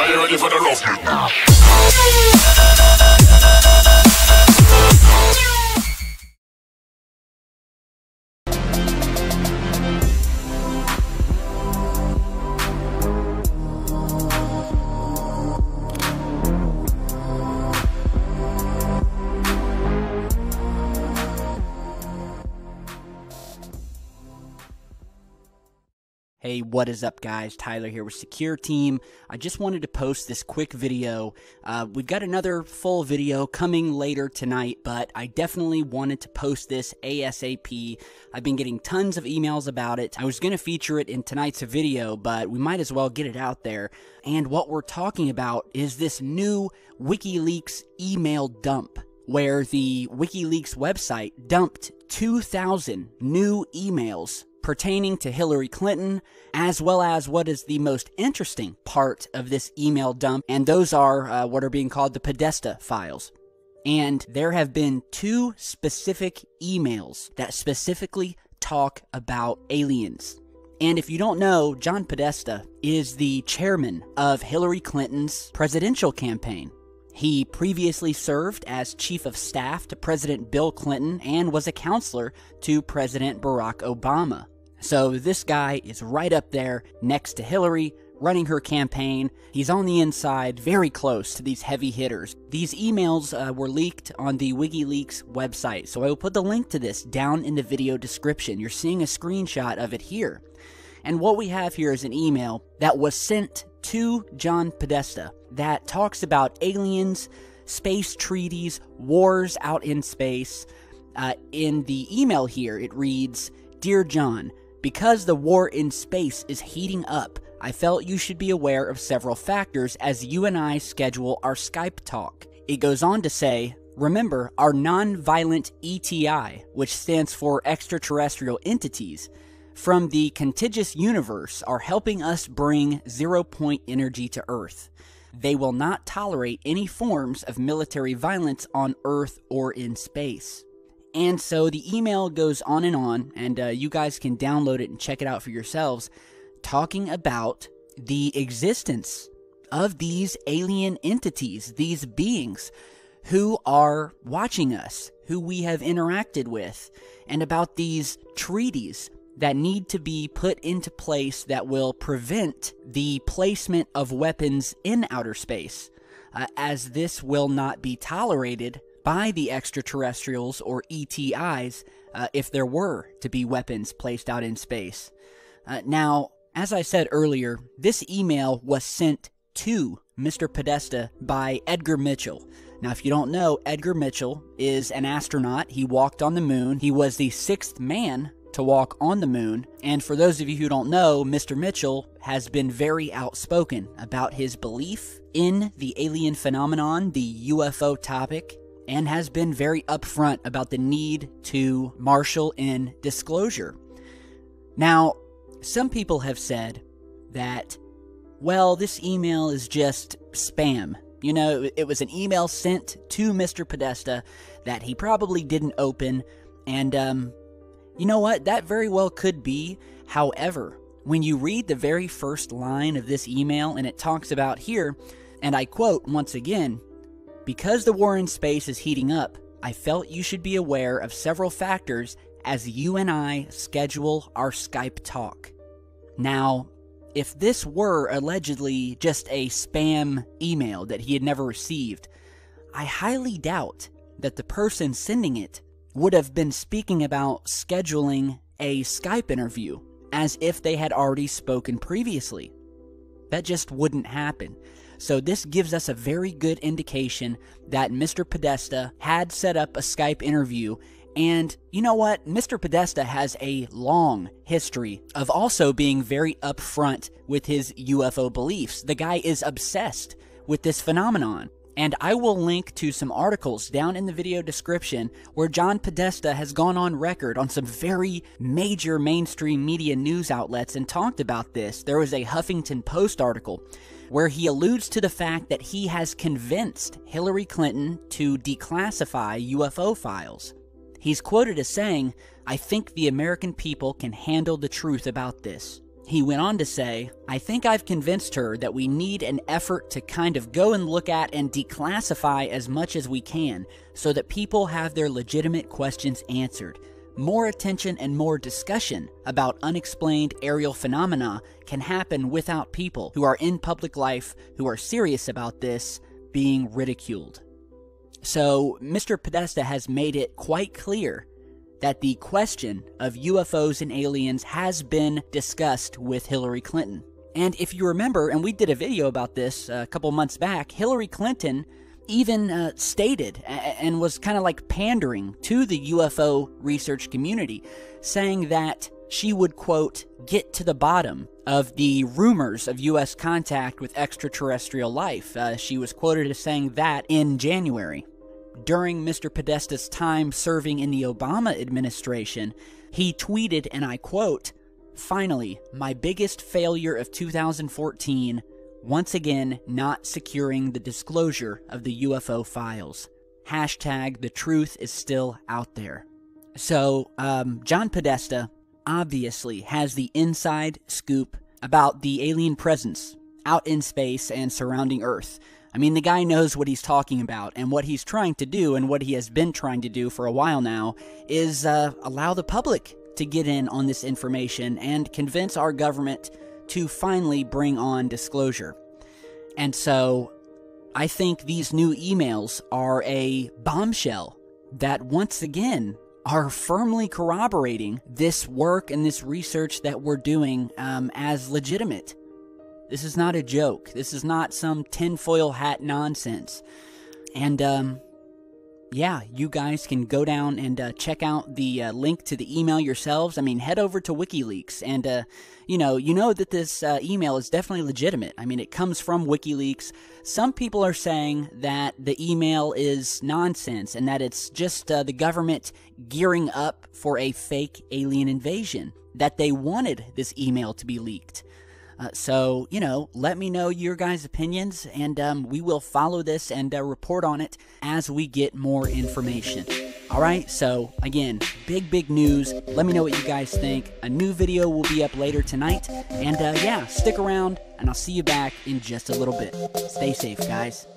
Are you ready for the rough? Hey, what is up guys? Tyler here with Secure Team. I just wanted to post this quick video. We've got another full video coming later tonight, but I definitely wanted to post this ASAP. I've been getting tons of emails about it. I was going to feature it in tonight's video, but we might as well get it out there. And what we're talking about is this new WikiLeaks email dump, where the WikiLeaks website dumped 2,000 new emails pertaining to Hillary Clinton, as well as what is the most interesting part of this email dump, and those are what are being called the Podesta files. And there have been two specific emails that specifically talk about aliens. And if you don't know, John Podesta is the chairman of Hillary Clinton's presidential campaign. He previously served as chief of staff to President Bill Clinton and was a counselor to President Barack Obama. So this guy is right up there next to Hillary, running her campaign. He's on the inside, very close to these heavy hitters. These emails were leaked on the WikiLeaks website, so I will put the link to this down in the video description. You're seeing a screenshot of it here. And what we have here is an email that was sent to John Podesta that talks about aliens, space treaties, wars out in space. In the email here, it reads, "Dear John, because the war in space is heating up, I felt you should be aware of several factors as you and I schedule our Skype talk." It goes on to say, "Remember, our non-violent ETI, which stands for extraterrestrial entities, from the contiguous universe are helping us bring zero-point energy to Earth. They will not tolerate any forms of military violence on Earth or in space." And so the email goes on, and you guys can download it and check it out for yourselves, talking about the existence of these alien entities, these beings who are watching us, who we have interacted with, and about these treaties that need to be put into place that will prevent the placement of weapons in outer space, as this will not be tolerated by the extraterrestrials or ETIs if there were to be weapons placed out in space. Now, as I said earlier, this email was sent to Mr. Podesta by Edgar Mitchell. Now, if you don't know, Edgar Mitchell is an astronaut. He walked on the moon. He was the 6th man to walk on the moon. And for those of you who don't know, Mr. Mitchell has been very outspoken about his belief in the alien phenomenon, the UFO topic, and has been very upfront about the need to marshal in disclosure. Now, some people have said that, well, this email is just spam. You know, it was an email sent to Mr. Podesta that he probably didn't open, and you know what? That very well could be. However, when you read the very first line of this email, and it talks about here, and I quote once again, "Because the war in space is heating up, I felt you should be aware of several factors as you and I schedule our Skype talk." Now, if this were allegedly just a spam email that he had never received, I highly doubt that the person sending it would have been speaking about scheduling a Skype interview as if they had already spoken previously. That just wouldn't happen. So this gives us a very good indication that Mr. Podesta had set up a Skype interview. And you know what? Mr. Podesta has a long history of also being very upfront with his UFO beliefs. The guy is obsessed with this phenomenon. And I will link to some articles down in the video description where John Podesta has gone on record on some very major mainstream media news outlets and talked about this. There was a Huffington Post article where he alludes to the fact that he has convinced Hillary Clinton to declassify UFO files. He's quoted as saying, "I think the American people can handle the truth about this." He went on to say, "I think I've convinced her that we need an effort to kind of go and look at and declassify as much as we can so that people have their legitimate questions answered. More attention and more discussion about unexplained aerial phenomena can happen without people who are in public life, who are serious about this, being ridiculed." So Mr. Podesta has made it quite clear that the question of UFOs and aliens has been discussed with Hillary Clinton. And if you remember, and we did a video about this a couple months back, Hillary Clinton even stated and was kind of like pandering to the UFO research community, saying that she would, quote, "get to the bottom of the rumors of U.S. contact with extraterrestrial life." She was quoted as saying that in January. During Mr. Podesta's time serving in the Obama administration, he tweeted, and I quote, "Finally, my biggest failure of 2014, once again not securing the disclosure of the UFO files. Hashtag the truth is still out there." So, John Podesta obviously has the inside scoop about the alien presence out in space and surrounding Earth. I mean, the guy knows what he's talking about, and what he's trying to do, and what he has been trying to do for a while now, is allow the public to get in on this information and convince our government to finally bring on disclosure. And so, I think these new emails are a bombshell that once again are firmly corroborating this work and this research that we're doing as legitimate. This is not a joke. This is not some tinfoil hat nonsense. And, yeah, you guys can go down and check out the link to the email yourselves. I mean, head over to WikiLeaks, and, you know that this email is definitely legitimate. I mean, it comes from WikiLeaks. Some people are saying that the email is nonsense and that it's just the government gearing up for a fake alien invasion, that they wanted this email to be leaked. So, let me know your guys' opinions, and we will follow this and report on it as we get more information. Alright, so, again, big news. Let me know what you guys think. A new video will be up later tonight, and yeah, stick around, and I'll see you back in just a little bit. Stay safe, guys.